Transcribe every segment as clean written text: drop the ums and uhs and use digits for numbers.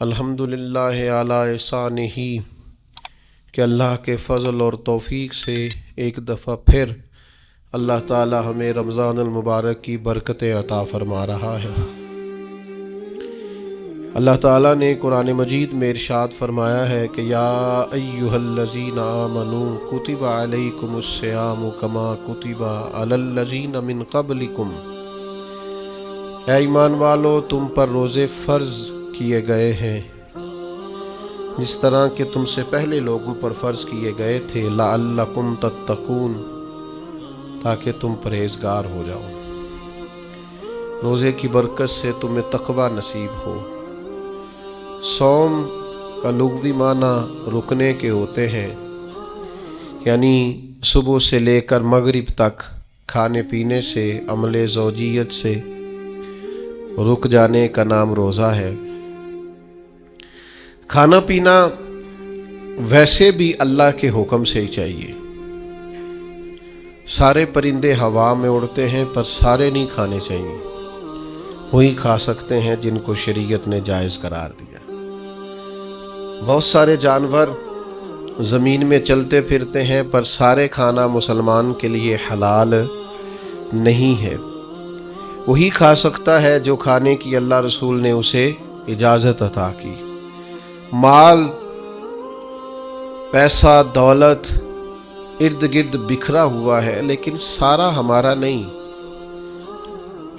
الحمدللہ علی احسانہ کہ اللہ کے فضل اور توفیق سے ایک دفعہ پھر اللہ تعالی ہمیں رمضان المبارک کی برکتیں عطا فرما رہا ہے۔ اللہ تعالیٰ نے قرآن مجید میں ارشاد فرمایا ہے کہ یا ایہا الذین آمنوا کتب علیکم الصیام کما کتب علی الذین من قبلکم، اے ایمان والو تم پر روزے فرض کیے گئے ہیں جس طرح کہ تم سے پہلے لوگوں پر فرض کیے گئے تھے، لعلکم تتقون، تاکہ تم پرہیزگار ہو جاؤ۔ روزے کی برکت سے تمہیں تقوی نصیب ہو۔ صوم کا لغوی معنی رکنے کے ہوتے ہیں، یعنی صبح سے لے کر مغرب تک کھانے پینے سے، عمل زوجیت سے رک جانے کا نام روزہ ہے۔ کھانا پینا ویسے بھی اللہ کے حکم سے ہی چاہیے۔ سارے پرندے ہوا میں اڑتے ہیں پر سارے نہیں کھانے چاہیے، وہی کھا سکتے ہیں جن کو شریعت نے جائز قرار دیا۔ بہت سارے جانور زمین میں چلتے پھرتے ہیں پر سارے کھانا مسلمان کے لیے حلال نہیں ہے، وہی کھا سکتا ہے جو کھانے کی اللہ رسول نے اسے اجازت عطا کی۔ مال، پیسہ، دولت ارد گرد بکھرا ہوا ہے لیکن سارا ہمارا نہیں۔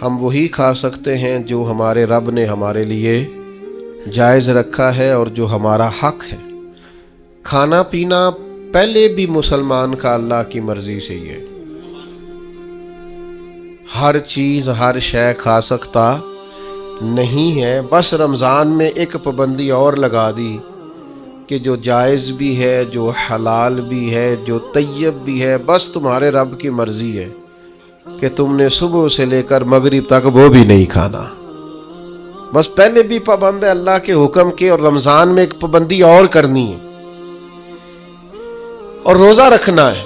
ہم وہی کھا سکتے ہیں جو ہمارے رب نے ہمارے لیے جائز رکھا ہے اور جو ہمارا حق ہے۔ کھانا پینا پہلے بھی مسلمان کا اللہ کی مرضی سے ہی ہے۔ ہر چیز ہر شے کھا سکتا نہیں ہے، بس رمضان میں ایک پابندی اور لگا دی کہ جو جائز بھی ہے، جو حلال بھی ہے، جو طیب بھی ہے، بس تمہارے رب کی مرضی ہے کہ تم نے صبح سے لے کر مغرب تک وہ بھی نہیں کھانا۔ بس پہلے بھی پابند ہے اللہ کے حکم کے، اور رمضان میں ایک پابندی اور کرنی ہے اور روزہ رکھنا ہے۔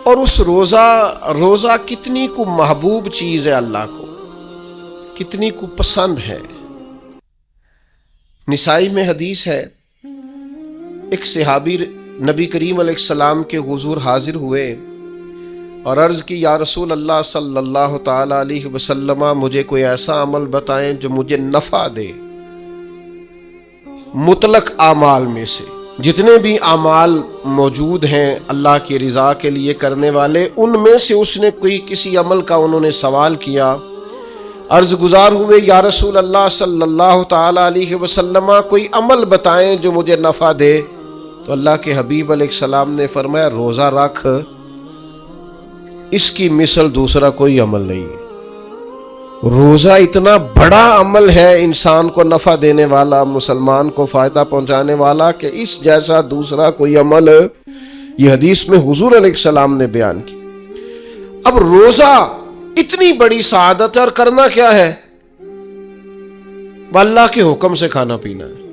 اور اس روزہ کتنی کو محبوب چیز ہے، اللہ کو کتنی کو پسند ہے۔ نسائی میں حدیث ہے، ایک صحابی نبی کریم علیہ السلام کے حضور حاضر ہوئے اور عرض کی، یا رسول اللہ صلی اللہ تعالی علیہ وسلم، مجھے کوئی ایسا عمل بتائیں جو مجھے نفع دے۔ مطلق اعمال میں سے جتنے بھی اعمال موجود ہیں اللہ کی رضا کے لیے کرنے والے، ان میں سے اس نے کسی عمل کا انہوں نے سوال کیا۔ عرض گزار ہوئے، یا رسول اللہ صلی اللہ تعالی علیہ وسلم، کوئی عمل بتائیں جو مجھے نفع دے۔ تو اللہ کے حبیب علیہ السلام نے فرمایا، روزہ رکھ، اس کی مثل دوسرا کوئی عمل نہیں ہے۔ روزہ اتنا بڑا عمل ہے، انسان کو نفع دینے والا، مسلمان کو فائدہ پہنچانے والا، کہ اس جیسا دوسرا کوئی عمل یہ حدیث میں حضور علیہ السلام نے بیان کی۔ اب روزہ اتنی بڑی سعادت ہے، اور کرنا کیا ہے؟ اللہ کے حکم سے کھانا پینا ہے۔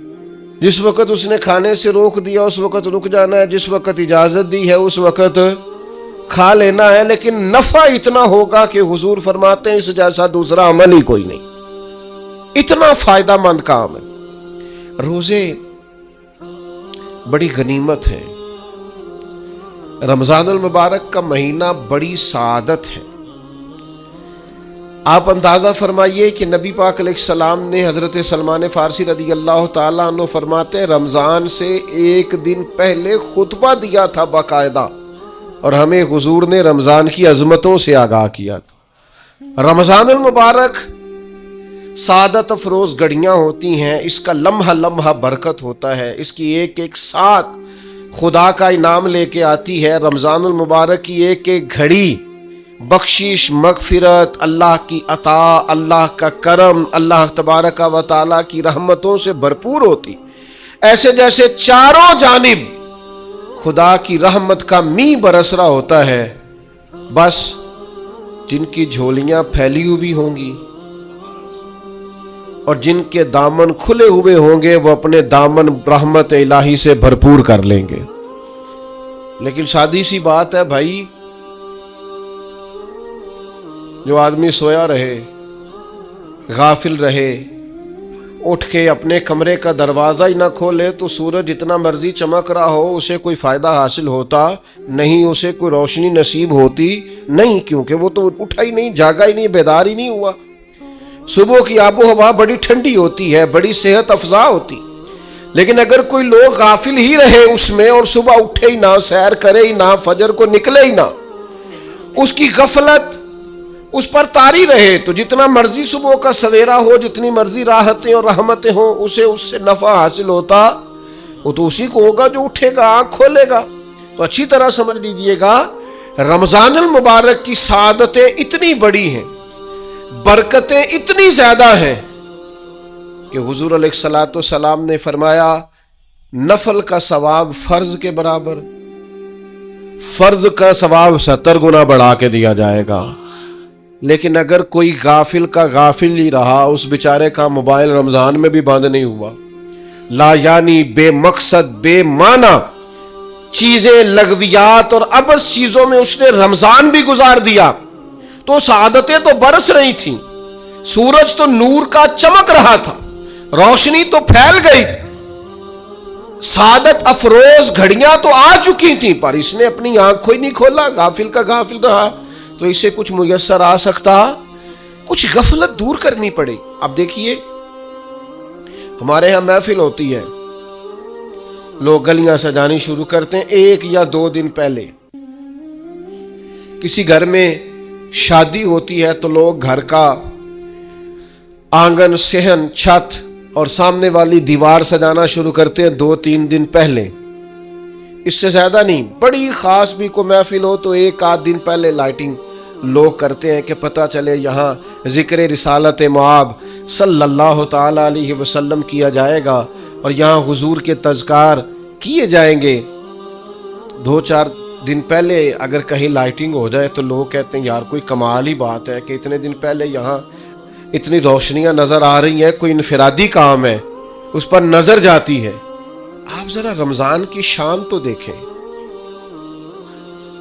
جس وقت اس نے کھانے سے روک دیا اس وقت رک جانا ہے، جس وقت اجازت دی ہے اس وقت کھا لینا ہے، لیکن نفع اتنا ہوگا کہ حضور فرماتے ہیں اس جیسا دوسرا عمل ہی کوئی نہیں، اتنا فائدہ مند کام ہے۔ روزے بڑی غنیمت ہے۔ رمضان المبارک کا مہینہ بڑی سعادت ہے۔ آپ اندازہ فرمائیے کہ نبی پاک علیہ السلام نے حضرت سلمان فارسی رضی اللہ تعالیٰ عنہ فرماتے ہیں، رمضان سے ایک دن پہلے خطبہ دیا تھا باقاعدہ، اور ہمیں حضور نے رمضان کی عظمتوں سے آگاہ کیا تھا۔ رمضان المبارک سعادت افروز گھڑیاں ہوتی ہیں، اس کا لمحہ لمحہ برکت ہوتا ہے، اس کی ایک ایک ساتھ خدا کا انعام لے کے آتی ہے۔ رمضان المبارک کی ایک ایک گھڑی بخشش، مغفرت، اللہ کی عطا، اللہ کا کرم، اللہ تبارک و تعالیٰ کی رحمتوں سے بھرپور ہوتی، ایسے جیسے چاروں جانب خدا کی رحمت کا می برس رہا ہوتا ہے۔ بس جن کی جھولیاں پھیلی ہوئی ہوں گی اور جن کے دامن کھلے ہوئے ہوں گے، وہ اپنے دامن رحمت الہی سے بھرپور کر لیں گے۔ لیکن سادی سی بات ہے بھائی، جو آدمی سویا رہے، غافل رہے، اٹھ کے اپنے کمرے کا دروازہ ہی نہ کھولے تو سورج جتنا مرضی چمک رہا ہو اسے کوئی فائدہ حاصل ہوتا نہیں، اسے کوئی روشنی نصیب ہوتی نہیں، کیونکہ وہ تو اٹھا ہی نہیں، جاگا ہی نہیں، بیدار ہی نہیں ہوا۔ صبح کی آب و ہوا بڑی ٹھنڈی ہوتی ہے، بڑی صحت افزا ہوتی، لیکن اگر کوئی لوگ غافل ہی رہے اس میں اور صبح اٹھے ہی نہ، سیر کرے ہی نہ، فجر کو نکلے ہی نہ، اس کی غفلت اس پر طاری رہے، تو جتنا مرضی صبح کا سویرا ہو، جتنی مرضی راحتیں اور رحمتیں ہوں، اسے اس سے نفع حاصل ہوتا وہ تو اسی کو ہوگا جو اٹھے گا، آنکھ کھولے گا۔ تو اچھی طرح سمجھ لیجئے گا، رمضان المبارک کی سعادتیں اتنی بڑی ہیں، برکتیں اتنی زیادہ ہیں کہ حضور علیہ الصلوۃ والسلام نے فرمایا نفل کا ثواب فرض کے برابر، فرض کا ثواب 70 گنا بڑھا کے دیا جائے گا۔ لیکن اگر کوئی غافل کا غافل ہی رہا، اس بیچارے کا موبائل رمضان میں بھی بند نہیں ہوا، لا یعنی بے مقصد بے معنی چیزیں، لغویات اور عبث چیزوں میں اس نے رمضان بھی گزار دیا، تو سعادتیں تو برس رہی تھیں، سورج تو نور کا چمک رہا تھا، روشنی تو پھیل گئی، سعادت افروز گھڑیاں تو آ چکی تھیں، پر اس نے اپنی آنکھ کو ہی نہیں کھولا، غافل کا غافل رہا۔ تو اسے کچھ میسر آ سکتا، کچھ غفلت دور کرنی پڑے۔ اب دیکھیے ہمارے ہاں محفل ہوتی ہے، لوگ گلیاں سجانی شروع کرتے ہیں 1 یا 2 دن پہلے۔ کسی گھر میں شادی ہوتی ہے تو لوگ گھر کا آنگن، صحن، چھت اور سامنے والی دیوار سجانا شروع کرتے ہیں 2-3 دن پہلے، اس سے زیادہ نہیں۔ بڑی خاص بھی کو محفل ہو تو 1-8 دن پہلے لائٹنگ لوگ کرتے ہیں کہ پتہ چلے یہاں ذکر رسالت مآب صلی اللہ تعالی علیہ وسلم کیا جائے گا اور یہاں حضور کے تذکار کیے جائیں گے۔ 2-4 دن پہلے اگر کہیں لائٹنگ ہو جائے تو لوگ کہتے ہیں یار کوئی کمال ہی بات ہے کہ اتنے دن پہلے یہاں اتنی روشنیاں نظر آ رہی ہیں، کوئی انفرادی کام ہے، اس پر نظر جاتی ہے۔ آپ ذرا رمضان کی شان تو دیکھیں،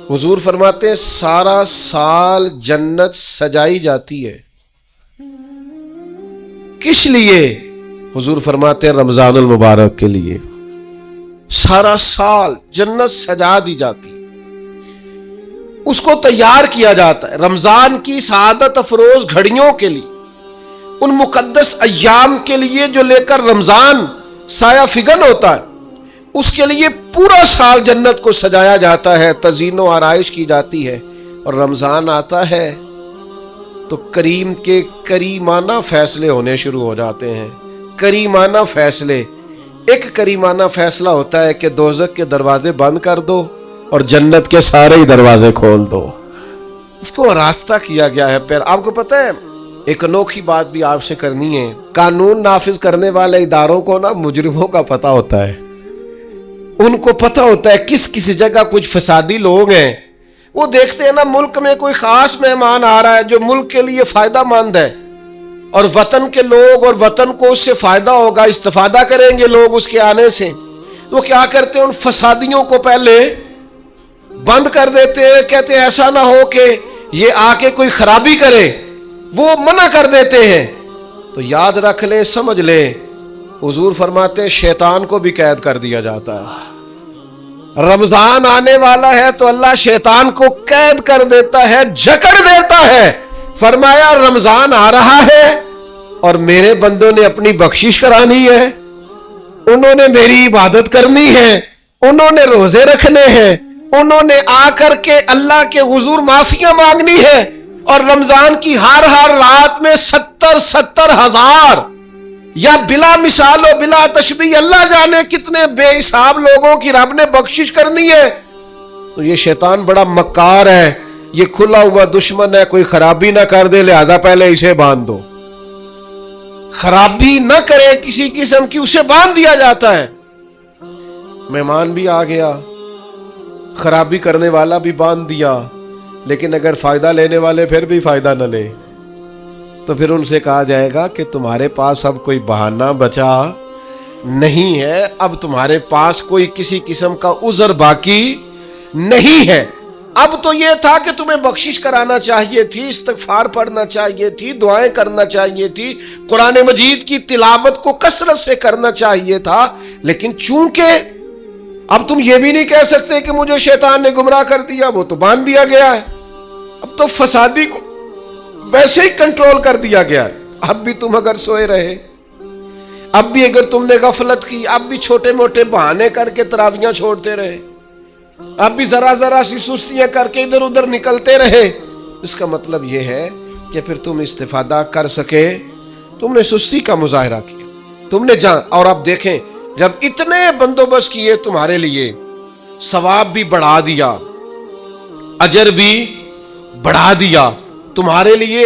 حضور فرماتے ہیں سارا سال جنت سجائی جاتی ہے، کس لیے؟ حضور فرماتے ہیں رمضان المبارک کے لیے، سارا سال جنت سجا دی جاتی، اس کو تیار کیا جاتا ہے رمضان کی سعادت افروز گھڑیوں کے لیے، ان مقدس ایام کے لیے جو لے کر رمضان سایہ فگن ہوتا ہے، اس کے لیے پورا سال جنت کو سجایا جاتا ہے، تزئین و آرائش کی جاتی ہے۔ اور رمضان آتا ہے تو کریم کے کریمانہ فیصلے ہونے شروع ہو جاتے ہیں، کریمانہ فیصلے۔ ایک کریمانہ فیصلہ ہوتا ہے کہ دوزخ کے دروازے بند کر دو اور جنت کے سارے ہی دروازے کھول دو، اس کو راستہ کیا گیا ہے پھر۔ آپ کو پتہ ہے ایک انوکھی بات بھی آپ سے کرنی ہے، قانون نافذ کرنے والے اداروں کو نا مجرموں کا پتہ ہوتا ہے، ان کو پتہ ہوتا ہے کس جگہ کچھ فسادی لوگ ہیں، وہ دیکھتے ہیں نا ملک میں کوئی خاص مہمان آ رہا ہے جو ملک کے لیے فائدہ مند ہے اور وطن کے لوگ اور وطن کو اس سے فائدہ ہوگا، استفادہ کریں گے لوگ اس کے آنے سے، وہ کیا کرتے ہیں ان فسادیوں کو پہلے بند کر دیتے ہیں، کہتے ہیں ایسا نہ ہو کہ یہ آ کے کوئی خرابی کرے، وہ منع کر دیتے ہیں۔ تو یاد رکھ لیں، سمجھ لیں، حضور فرماتے ہیں شیطان کو بھی قید کر دیا جاتا ہے۔ رمضان آنے والا ہے تو اللہ شیطان کو قید کر دیتا ہے، جکڑ دیتا ہے۔ فرمایا رمضان آ رہا ہے اور میرے بندوں نے اپنی بخشش کرانی ہے، انہوں نے میری عبادت کرنی ہے، انہوں نے روزے رکھنے ہیں، انہوں نے آ کر کے اللہ کے حضور معافیاں مانگنی ہے، اور رمضان کی ہر رات میں 70 ہزار یا بلا مثال و بلا تشبیہ اللہ جانے کتنے بے حساب لوگوں کی رب نے بخشش کرنی ہے۔ تو یہ شیطان بڑا مکار ہے، یہ کھلا ہوا دشمن ہے، کوئی خرابی نہ کر دے لہذا پہلے اسے باندھ دو، خرابی نہ کرے کسی قسم کی اسے باندھ دیا جاتا ہے۔ مہمان بھی آ گیا، خرابی کرنے والا بھی باندھ دیا، لیکن اگر فائدہ لینے والے پھر بھی فائدہ نہ لے تو پھر ان سے کہا جائے گا کہ تمہارے پاس اب کوئی بہانہ بچا نہیں ہے، اب تمہارے پاس کوئی کسی قسم کا عذر باقی نہیں ہے، اب تو یہ تھا کہ تمہیں بخشش کرانا چاہیے تھی، استغفار پڑھنا چاہیے تھی، دعائیں کرنا چاہیے تھی، قرآن مجید کی تلاوت کو کثرت سے کرنا چاہیے تھا، لیکن چونکہ اب تم یہ بھی نہیں کہہ سکتے کہ مجھے شیطان نے گمراہ کر دیا، وہ تو باندھ دیا گیا ہے، اب تو فسادی کو ویسے ہی کنٹرول کر دیا گیا ہے۔ اب بھی تم اگر سوئے رہے، اب بھی اگر تم نے غفلت کی، اب بھی چھوٹے موٹے بہانے کر کے تراویاں چھوڑتے رہے، اب بھی ذرا ذرا سی سستیاں کر کے ادھر ادھر نکلتے رہے، اس کا مطلب یہ ہے کہ پھر تم استفادہ کر سکے، تم نے سستی کا مظاہرہ کیا، تم نے اور اب دیکھیں جب اتنے بندوبست کیے تمہارے لیے، ثواب بھی بڑھا دیا، اجر بھی بڑھا دیا، تمہارے لیے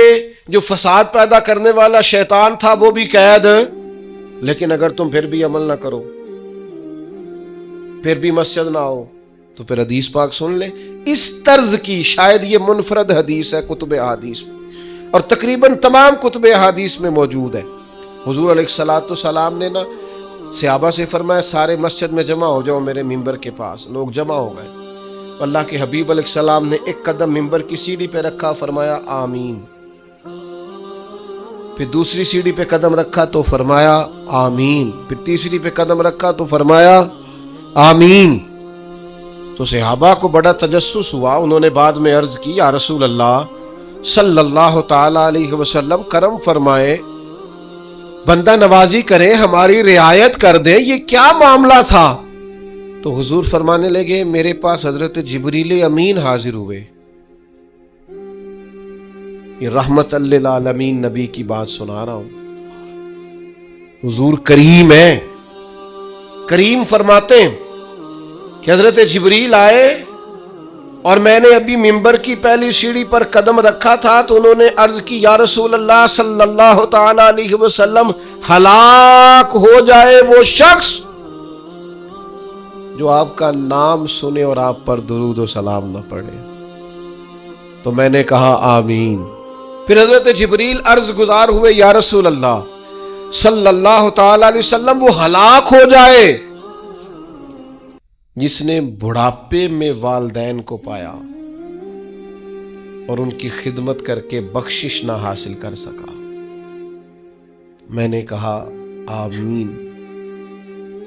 جو فساد پیدا کرنے والا شیطان تھا وہ بھی قید، لیکن اگر تم پھر بھی عمل نہ کرو، پھر بھی مسجد نہ آؤ، تو پھر حدیث پاک سن لیں۔ اس طرز کی شاید یہ منفرد حدیث ہے کتب احادیث میں، اور تقریباً تمام کتب احادیث میں موجود ہے۔ حضور علیہ الصلوۃ والسلام نے صحابہ سے فرمایا سارے مسجد میں جمع ہو جاؤ میرے ممبر کے پاس، لوگ جمع ہو گئے، اللہ کے حبیب علیہ السلام نے ایک قدم ممبر کی سیڑھی پہ رکھا، فرمایا آمین، پھر دوسری سیڑھی پہ قدم رکھا تو فرمایا آمین، پھر تیسری پہ قدم رکھا تو فرمایا آمین۔ تو صحابہ کو بڑا تجسس ہوا، انہوں نے بعد میں عرض کی یا رسول اللہ صلی اللہ تعالی علیہ وسلم کرم فرمائے، بندہ نوازی کرے، ہماری رعایت کر دے، یہ کیا معاملہ تھا؟ تو حضور فرمانے لگے میرے پاس حضرت جبریل امین حاضر ہوئے، یہ رحمت للعالمین نبی کی بات سنا رہا ہوں، حضور کریم ہے، کریم فرماتے ہیں کہ حضرت جبریل آئے اور میں نے ابھی ممبر کی پہلی سیڑھی پر قدم رکھا تھا تو انہوں نے عرض کی یا رسول اللہ صلی اللہ تعالی علیہ وسلم ہلاک ہو جائے وہ شخص جو آپ کا نام سنے اور آپ پر درود و سلام نہ پڑھے۔ تو میں نے کہا آمین۔ پھر حضرت جبریل عرض گزار ہوئے یا رسول اللہ صلی اللہ تعالی علیہ وسلم وہ ہلاک ہو جائے جس نے بڑھاپے میں والدین کو پایا اور ان کی خدمت کر کے بخشش نہ حاصل کر سکا۔ میں نے کہا آمین،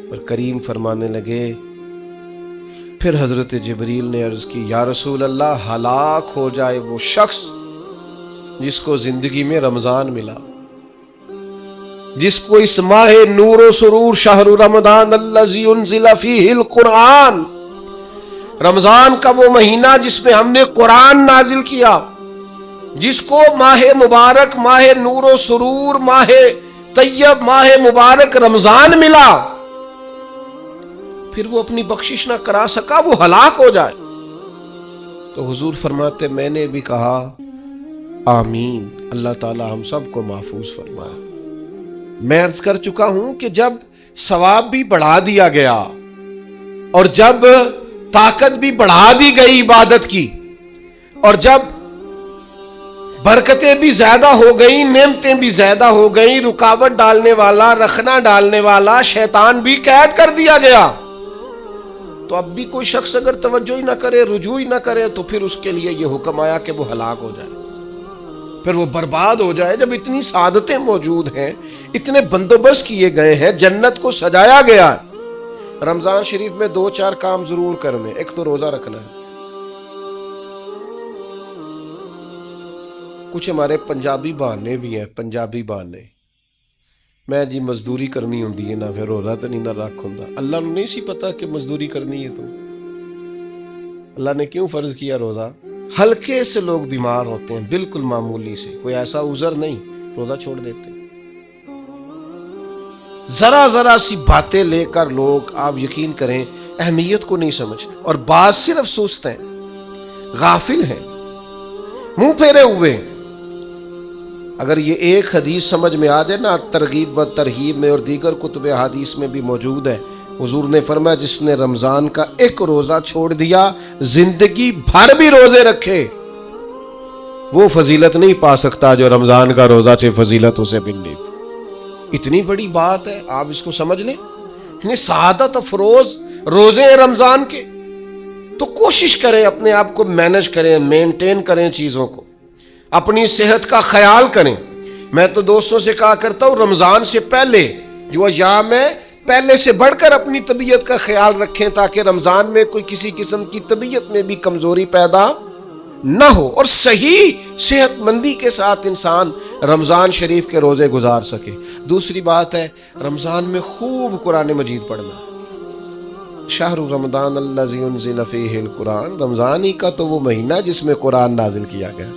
اور کریم فرمانے لگے پھر حضرت جبریل نے عرض کی یا رسول اللہ ہلاک ہو جائے وہ شخص جس کو زندگی میں رمضان ملا، جس کو اس ماہ نور و سرور شہر رمضان الذی انزل فیہ القرآن، رمضان کا وہ مہینہ جس میں ہم نے قرآن نازل کیا، جس کو ماہ مبارک، ماہ نور و سرور، ماہ طیب، ماہ مبارک رمضان ملا، پھر وہ اپنی بخشش نہ کرا سکا، وہ ہلاک ہو جائے۔ تو حضور فرماتے میں نے بھی کہا آمین، اللہ تعالی ہم سب کو محفوظ فرمائے۔ میں عرض کر چکا ہوں کہ جب ثواب بھی بڑھا دیا گیا اور جب طاقت بھی بڑھا دی گئی عبادت کی، اور جب برکتیں بھی زیادہ ہو گئیں، نعمتیں بھی زیادہ ہو گئیں، رکاوٹ ڈالنے والا، رخنہ ڈالنے والا شیطان بھی قید کر دیا گیا، تو اب بھی کوئی شخص اگر توجہ ہی نہ کرے، رجوع ہی نہ کرے، تو پھر اس کے لیے یہ حکم آیا کہ وہ ہلاک ہو جائے، پھر وہ برباد ہو جائے۔ جب اتنی سعادتیں موجود ہیں، اتنے بندوبست کیے گئے ہیں، جنت کو سجایا گیا ہے، رمضان شریف میں 2-4 کام ضرور کرنے، ایک تو روزہ رکھنا ہے۔ کچھ ہمارے پنجابی بہانے بھی ہیں، پنجابی بہانے، میں جی مزدوری کرنی ہوندی ہے نا، پھر روزہ تو نہیں نہ رکھ ہوندا۔ اللہ نے نہیں سی پتا کہ مزدوری کرنی ہے، تو اللہ نے کیوں فرض کیا روزہ؟ ہلکے سے لوگ بیمار ہوتے ہیں، بالکل معمولی سے، کوئی ایسا عذر نہیں، روزہ چھوڑ دیتے۔ ذرا ذرا سی باتیں لے کر لوگ، آپ یقین کریں، اہمیت کو نہیں سمجھتے، اور بعض صرف سست ہیں، غافل ہیں، منہ پھیرے ہوئے ہیں۔ اگر یہ ایک حدیث سمجھ میں آ جائے نا، ترغیب و ترہیب میں اور دیگر کتب حدیث میں بھی موجود ہے، حضور نے فرمایا جس نے رمضان کا ایک روزہ چھوڑ دیا، زندگی بھر بھی روزے رکھے، وہ فضیلت نہیں پا سکتا جو رمضان کا روزہ سے فضیلت اسے ملنی تھی۔ اتنی بڑی بات ہے، آپ اس کو سمجھ لیں، اتنے سعادت افروز روزے رمضان کے، تو کوشش کریں اپنے آپ کو مینج کریں، مینٹین کریں چیزوں کو، اپنی صحت کا خیال کریں۔ میں تو دوستوں سے کہا کرتا ہوں رمضان سے پہلے جو ایام ہے پہلے سے بڑھ کر اپنی طبیعت کا خیال رکھیں تاکہ رمضان میں کوئی کسی قسم کی طبیعت میں بھی کمزوری پیدا نہ ہو اور صحیح صحت مندی کے ساتھ انسان رمضان شریف کے روزے گزار سکے۔ دوسری بات ہے رمضان میں خوب قرآن مجید پڑھنا۔ شہر رمضان الذی انزل فیہ القرآن، رمضان ہی کا تو وہ مہینہ جس میں قرآن نازل کیا گیا۔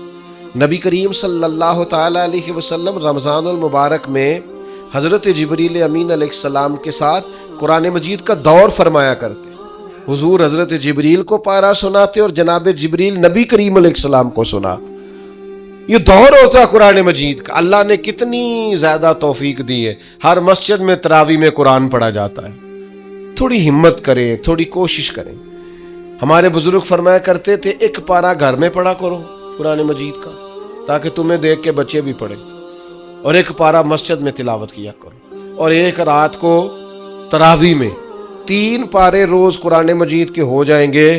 نبی کریم صلی اللہ تعالی علیہ وسلم رمضان المبارک میں حضرت جبریل امین علیہ السلام کے ساتھ قرآن مجید کا دور فرمایا کرتے۔ حضور حضرت جبریل کو پارا سناتے اور جناب جبریل نبی کریم علیہ السلام کو سنا۔ یہ دور ہوتا ہے قرآن مجید کا۔ اللہ نے کتنی زیادہ توفیق دی ہے، ہر مسجد میں تراویح میں قرآن پڑھا جاتا ہے۔ تھوڑی ہمت کریں، تھوڑی کوشش کریں۔ ہمارے بزرگ فرمایا کرتے تھے ایک پارا گھر میں پڑھا کرو قرآن مجید کا تاکہ تمہیں دیکھ کے بچے بھی پڑھیں، اور ایک پارا مسجد میں تلاوت کیا کرو، اور ایک رات کو تراویح میں 3 پارے روز قرآن مجید کے ہو جائیں گے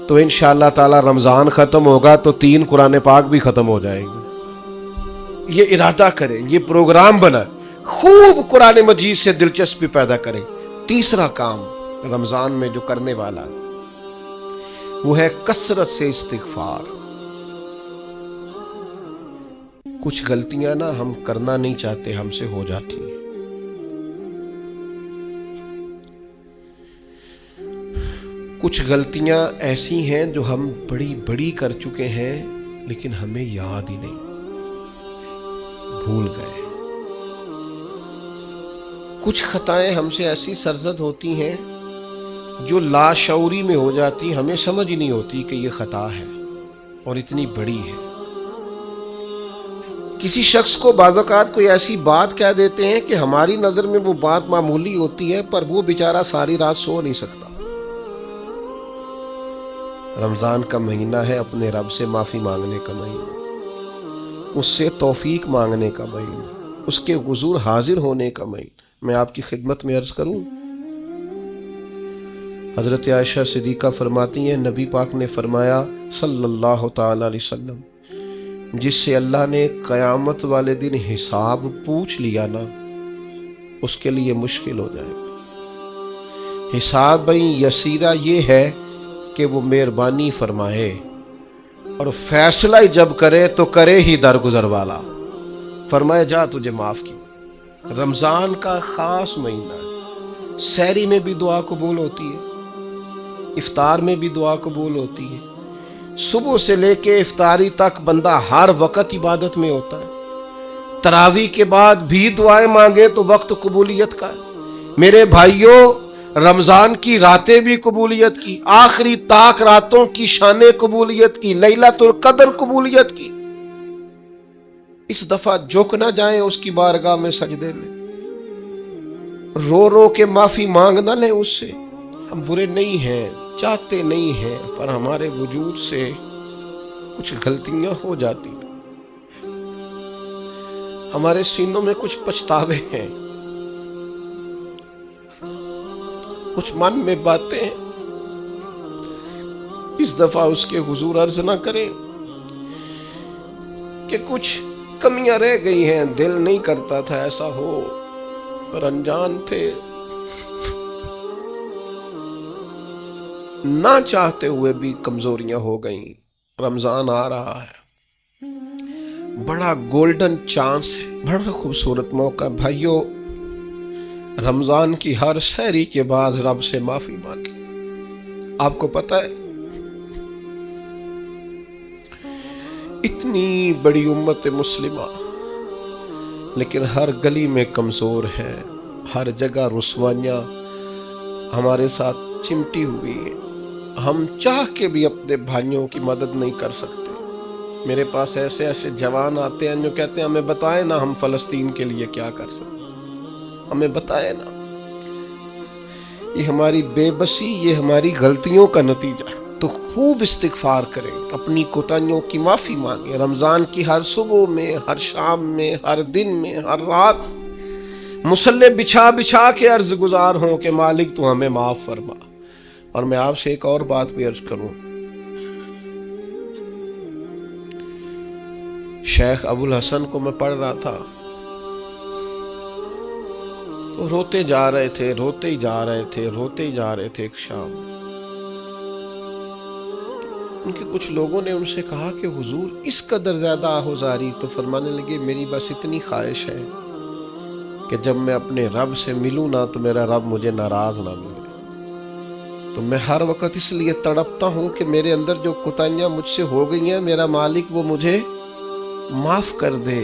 تو انشاءاللہ تعالی رمضان ختم ہوگا تو 3 قرآن پاک بھی ختم ہو جائیں گے۔ یہ ارادہ کریں، یہ پروگرام بنائیں، خوب قرآن مجید سے دلچسپی پیدا کریں۔ تیسرا کام رمضان میں جو کرنے والا وہ ہے کثرت سے استغفار۔ کچھ غلطیاں نا ہم کرنا نہیں چاہتے، ہم سے ہو جاتی ہیں۔ کچھ غلطیاں ایسی ہیں جو ہم بڑی بڑی کر چکے ہیں لیکن ہمیں یاد ہی نہیں، بھول گئے۔ کچھ خطائیں ہم سے ایسی سرزد ہوتی ہیں جو لاشعوری میں ہو جاتی، ہمیں سمجھ ہی نہیں ہوتی کہ یہ خطا ہے اور اتنی بڑی ہے۔ کسی شخص کو بعض اوقات کوئی ایسی بات کہہ دیتے ہیں کہ ہماری نظر میں وہ بات معمولی ہوتی ہے پر وہ بیچارہ ساری رات سو نہیں سکتا۔ رمضان کا مہینہ ہے اپنے رب سے معافی مانگنے کا مہینہ، اس سے توفیق مانگنے کا مہینہ، اس کے حضور حاضر ہونے کا مہینہ۔ میں آپ کی خدمت میں عرض کروں، حضرت عائشہ صدیقہ فرماتی ہیں نبی پاک نے فرمایا صلی اللہ تعالی علیہ وسلم، جس سے اللہ نے قیامت والے دن حساب پوچھ لیا نا اس کے لیے مشکل ہو جائے گا۔ حساب یسیرہ یہ ہے کہ وہ مہربانی فرمائے اور فیصلہ جب کرے تو کرے ہی درگزر والا، فرمائے جا تجھے معاف کی۔ رمضان کا خاص مہینہ ہے، سحری میں بھی دعا قبول ہوتی ہے، افطار میں بھی دعا قبول ہوتی ہے، صبح سے لے کے افطاری تک بندہ ہر وقت عبادت میں ہوتا ہے۔ تراویح کے بعد بھی دعائیں مانگے تو وقت قبولیت کا ہے۔ میرے بھائیوں، رمضان کی راتیں بھی قبولیت کی، آخری طاق راتوں کی شان قبولیت کی، لیلۃ القدر قبولیت کی۔ اس دفعہ جھک نہ جائیں اس کی بارگاہ میں سجدے میں، رو رو کے معافی مانگ نہ لیں اس سے۔ ہم برے نہیں ہیں، چاہتے نہیں ہیں، پر ہمارے وجود سے کچھ غلطیاں ہو جاتی ہیں، ہمارے سینوں میں کچھ پچھتاوے ہیں، کچھ من میں باتیں ہیں۔ اس دفعہ اس کے حضور عرض نہ کریں کہ کچھ کمیاں رہ گئی ہیں، دل نہیں کرتا تھا ایسا ہو پر انجان تھے، نہ چاہتے ہوئے بھی کمزوریاں ہو گئیں۔ رمضان آ رہا ہے، بڑا گولڈن چانس ہے، بڑا خوبصورت موقع۔ بھائیو، رمضان کی ہر سحری کے بعد رب سے معافی مانگیں۔ آپ کو پتہ ہے اتنی بڑی امت مسلمہ لیکن ہر گلی میں کمزور ہے، ہر جگہ رسوائیاں ہمارے ساتھ چمٹی ہوئی ہیں، ہم چاہ کے بھی اپنے بھائیوں کی مدد نہیں کر سکتے۔ میرے پاس ایسے ایسے جوان آتے ہیں جو کہتے ہیں ہمیں بتائیں نا ہم فلسطین کے لیے کیا کر سکتے، ہمیں بتائیں نا۔ یہ ہماری بے بسی، یہ ہماری غلطیوں کا نتیجہ ہے۔ تو خوب استغفار کریں، اپنی کوتاہیوں کی معافی مانگیں۔ رمضان کی ہر صبح میں، ہر شام میں، ہر دن میں، ہر رات مصلے بچھا بچھا کے عرض گزار ہوں کہ مالک تو ہمیں معاف فرما۔ اور میں آپ سے ایک اور بات بھی عرض کروں، شیخ ابو الحسن کو میں پڑھ رہا تھا تو روتے جا رہے تھے، روتے ہی جا رہے تھے، روتے ہی جا رہے تھے۔ ایک شام ان کے کچھ لوگوں نے ان سے کہا کہ حضور اس قدر زیادہ آہوزاری؟ تو فرمانے لگے میری بس اتنی خواہش ہے کہ جب میں اپنے رب سے ملوں نا تو میرا رب مجھے ناراض نہ ملے۔ تو میں ہر وقت اس لیے تڑپتا ہوں کہ میرے اندر جو کوتاہیاں مجھ سے ہو گئی ہیں میرا مالک وہ مجھے معاف کر دے۔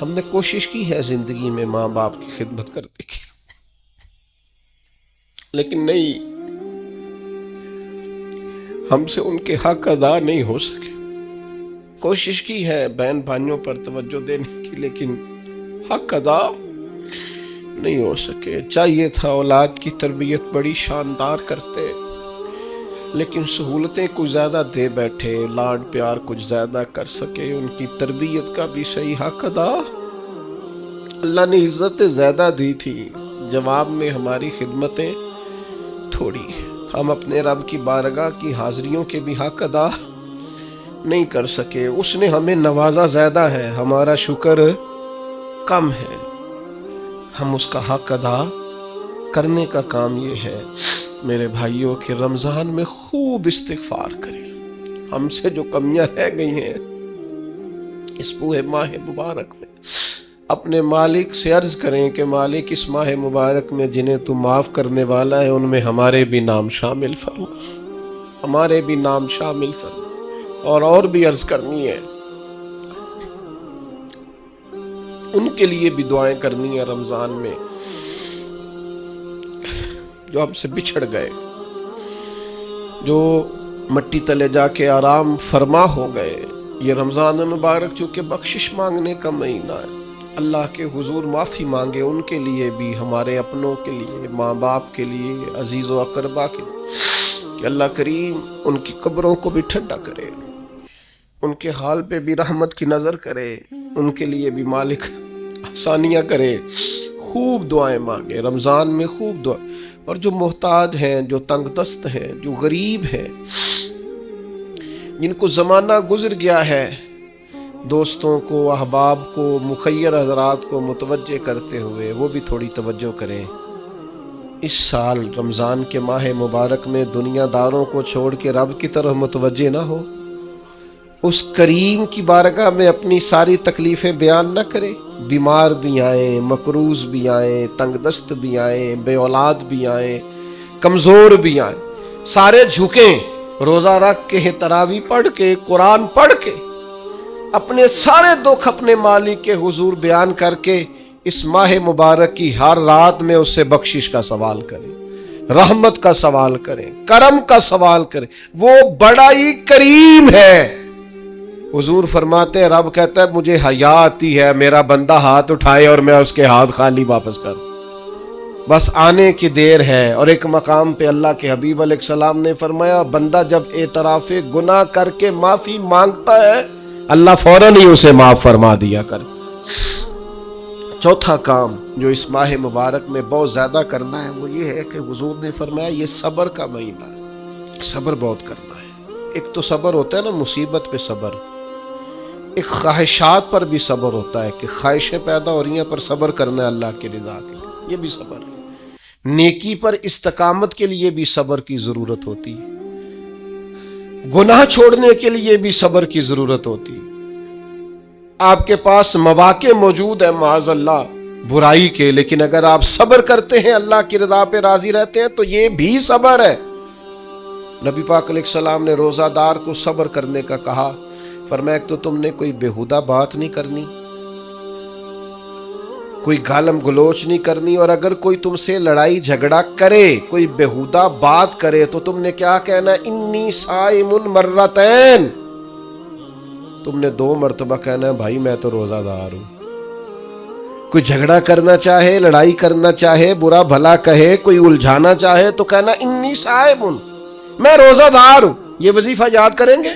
ہم نے کوشش کی ہے زندگی میں ماں باپ کی خدمت کرنے کی، لیکن نہیں، ہم سے ان کے حق ادا نہیں ہو سکے۔ کوشش کی ہے بہن بھائیوں پر توجہ دینے کی، لیکن حق ادا نہیں ہو سکے۔ چاہیے تھا اولاد کی تربیت بڑی شاندار کرتے، لیکن سہولتیں کچھ زیادہ دے بیٹھے، لاڈ پیار کچھ زیادہ کر سکے، ان کی تربیت کا بھی صحیح حق ادا۔ اللہ نے عزتیں زیادہ دی تھی، جواب میں ہماری خدمتیں تھوڑی۔ ہم اپنے رب کی بارگاہ کی حاضریوں کے بھی حق ادا نہیں کر سکے۔ اس نے ہمیں نوازا زیادہ ہے، ہمارا شکر کم ہے۔ ہم اس کا حق ادا کرنے کا کام یہ ہے میرے بھائیوں کہ رمضان میں خوب استغفار کریں۔ ہم سے جو کمیاں رہ گئی ہیں اس پورے ماہ مبارک میں، اپنے مالک سے عرض کریں کہ مالک اس ماہ مبارک میں جنہیں تو معاف کرنے والا ہے ان میں ہمارے بھی نام شامل فرما، ہمارے بھی نام شامل فرما۔ اور بھی عرض کرنی ہے، ان کے لیے بھی دعائیں کرنی ہے رمضان میں جو ہم سے بچھڑ گئے، جو مٹی تلے جا کے آرام فرما ہو گئے۔ یہ رمضان المبارک چونکہ بخشش مانگنے کا مہینہ ہے، اللہ کے حضور معافی مانگے ان کے لیے بھی، ہمارے اپنوں کے لیے، ماں باپ کے لیے، عزیز و اقربا کے لیے، کہ اللہ کریم ان کی قبروں کو بھی ٹھنڈا کرے، ان کے حال پہ بھی رحمت کی نظر کرے، ان کے لیے بھی مالک آسانیاں کرے۔ خوب دعائیں مانگے رمضان میں، خوب دعا۔ اور جو محتاج ہیں، جو تنگ دست ہیں، جو غریب ہیں، جن کو زمانہ گزر گیا ہے، دوستوں کو، احباب کو، مخیر حضرات کو متوجہ کرتے ہوئے وہ بھی تھوڑی توجہ کریں۔ اس سال رمضان کے ماہ مبارک میں دنیا داروں کو چھوڑ کے رب کی طرف متوجہ نہ ہو، اس کریم کی بارگاہ میں اپنی ساری تکلیفیں بیان نہ کرے۔ بیمار بھی آئیں، مقروض بھی آئیں، تنگ دست بھی آئیں، بے اولاد بھی آئیں، کمزور بھی آئیں، سارے جھکیں، روزہ رکھ کے، تراویح پڑھ کے، قرآن پڑھ کے، اپنے سارے دکھ اپنے مالک کے حضور بیان کر کے اس ماہ مبارک کی ہر رات میں اس سے بخشش کا سوال کریں، رحمت کا سوال کریں، کرم کا سوال کریں۔ وہ بڑا ہی کریم ہے۔ حضور فرماتے ہیں، رب کہتا ہے مجھے حیا آتی ہے میرا بندہ ہاتھ اٹھائے اور میں اس کے ہاتھ خالی واپس کروں، بس آنے کی دیر ہے۔ اور ایک مقام پہ اللہ کے حبیب علیہ السلام نے فرمایا، بندہ جب اعتراف گناہ کر کے معافی مانگتا ہے اللہ فوراً ہی اسے معاف فرما دیا کر۔ چوتھا کام جو اس ماہ مبارک میں بہت زیادہ کرنا ہے وہ یہ ہے کہ حضور نے فرمایا یہ صبر کا مہینہ ہے، صبر بہت کرنا ہے۔ ایک تو صبر ہوتا ہے نا مصیبت پہ صبر، ایک خواہشات پر بھی صبر ہوتا ہے کہ خواہشیں پیدا ہو رہی ہیں پر صبر کرنا ہے اللہ کی رضا کے لیے، یہ بھی صبر ہے۔ نیکی پر استقامت کے لیے بھی صبر کی ضرورت ہوتی ہے، گناہ چھوڑنے کے لیے بھی صبر کی ضرورت ہوتی ہے۔ آپ کے پاس مواقع موجود ہیں معاذ اللہ برائی کے، لیکن اگر آپ صبر کرتے ہیں اللہ کی رضا پہ راضی رہتے ہیں تو یہ بھی صبر ہے۔ نبی پاک علیہ السلام نے روزہ دار کو صبر کرنے کا کہا، فرمایا کہ تو تم نے کوئی بےہودہ بات نہیں کرنی، کوئی گالم گلوچ نہیں کرنی، اور اگر کوئی تم سے لڑائی جھگڑا کرے، کوئی بےہودہ بات کرے تو تم نے کیا کہنا؟ انی صائم مرتین، تم نے 2 مرتبہ کہنا ہے بھائی میں تو روزہ دار ہوں۔ کوئی جھگڑا کرنا چاہے، لڑائی کرنا چاہے، برا بھلا کہے، کوئی الجھانا چاہے تو کہنا انی صائم، میں روزہ دار ہوں۔ یہ وظیفہ یاد کریں گے؟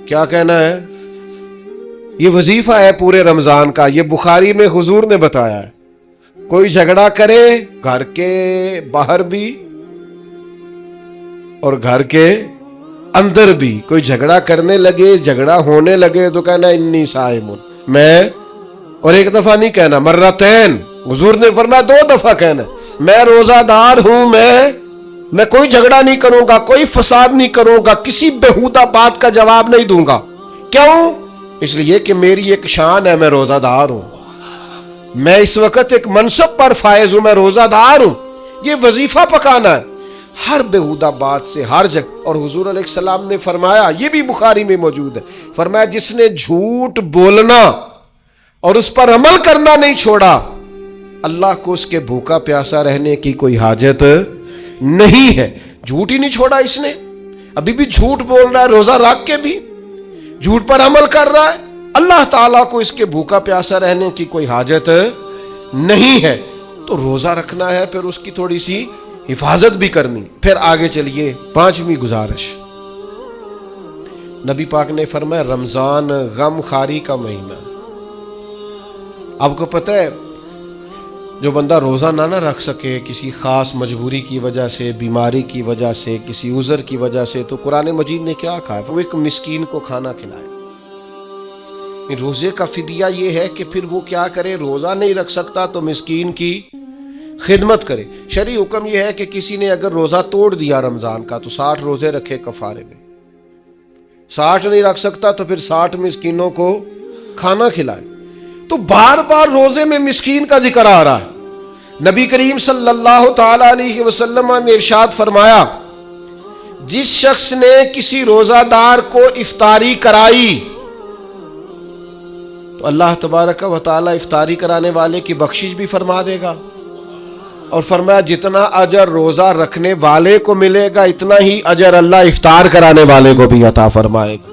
کیا کہنا ہے؟ یہ وظیفہ ہے پورے رمضان کا، یہ بخاری میں حضور نے بتایا ہے۔ کوئی جھگڑا کرے گھر کے باہر بھی، اور گھر کے اندر بھی کوئی جھگڑا کرنے لگے، جھگڑا ہونے لگے تو کہنا انی صائم، میں، اور ایک دفعہ نہیں کہنا، مرتین، حضور نے فرمایا 2 دفعہ کہنا، میں روزہ دار ہوں، میں کوئی جھگڑا نہیں کروں گا، کوئی فساد نہیں کروں گا، کسی بےہودہ بات کا جواب نہیں دوں گا۔ کیوں؟ اس لیے کہ میری ایک شان ہے، میں روزہ دار ہوں، میں اس وقت ایک منصب پر فائز ہوں، میں روزہ دار ہوں، یہ وظیفہ پکانا ہے ہر بےہودہ بات سے، ہر جگہ۔ اور حضور علیہ السلام نے فرمایا، یہ بھی بخاری میں موجود ہے، فرمایا جس نے جھوٹ بولنا اور اس پر عمل کرنا نہیں چھوڑا، اللہ کو اس کے بھوکا پیاسا رہنے کی کوئی حاجت نہیں ہے۔ جھوٹ ہی نہیں چھوڑا اس نے، ابھی بھی جھوٹ بول رہا ہے، روزہ رکھ کے بھی جھوٹ پر عمل کر رہا ہے، اللہ تعالیٰ کو اس کے بھوکا پیاسا رہنے کی کوئی حاجت نہیں ہے۔ تو روزہ رکھنا ہے، پھر اس کی تھوڑی سی حفاظت بھی کرنی۔ پھر آگے چلیے، 5ویں گزارش، نبی پاک نے فرمایا رمضان غم خاری کا مہینہ۔ آپ کو پتہ ہے جو بندہ روزہ نہ رکھ سکے کسی خاص مجبوری کی وجہ سے، بیماری کی وجہ سے، کسی عذر کی وجہ سے، تو قرآن مجید نے کیا کہا ہے؟ وہ ایک مسکین کو کھانا کھلائے۔ روزے کا فدیہ یہ ہے کہ پھر وہ کیا کرے، روزہ نہیں رکھ سکتا تو مسکین کی خدمت کرے۔ شرعی حکم یہ ہے کہ کسی نے اگر روزہ توڑ دیا رمضان کا تو 60 روزے رکھے کفارے میں، 60 نہیں رکھ سکتا تو پھر 60 مسکینوں کو کھانا کھلائے۔ تو بار بار روزے میں مسکین کا ذکر آ رہا ہے۔ نبی کریم صلی اللہ تعالی علیہ وسلم نے ارشاد فرمایا، جس شخص نے کسی روزہ دار کو افطاری کرائی تو اللہ تبارک و تعالی افطاری کرانے والے کی بخشش بھی فرما دے گا، اور فرمایا جتنا اجر روزہ رکھنے والے کو ملے گا اتنا ہی اجر اللہ افطار کرانے والے کو بھی عطا فرمائے گا۔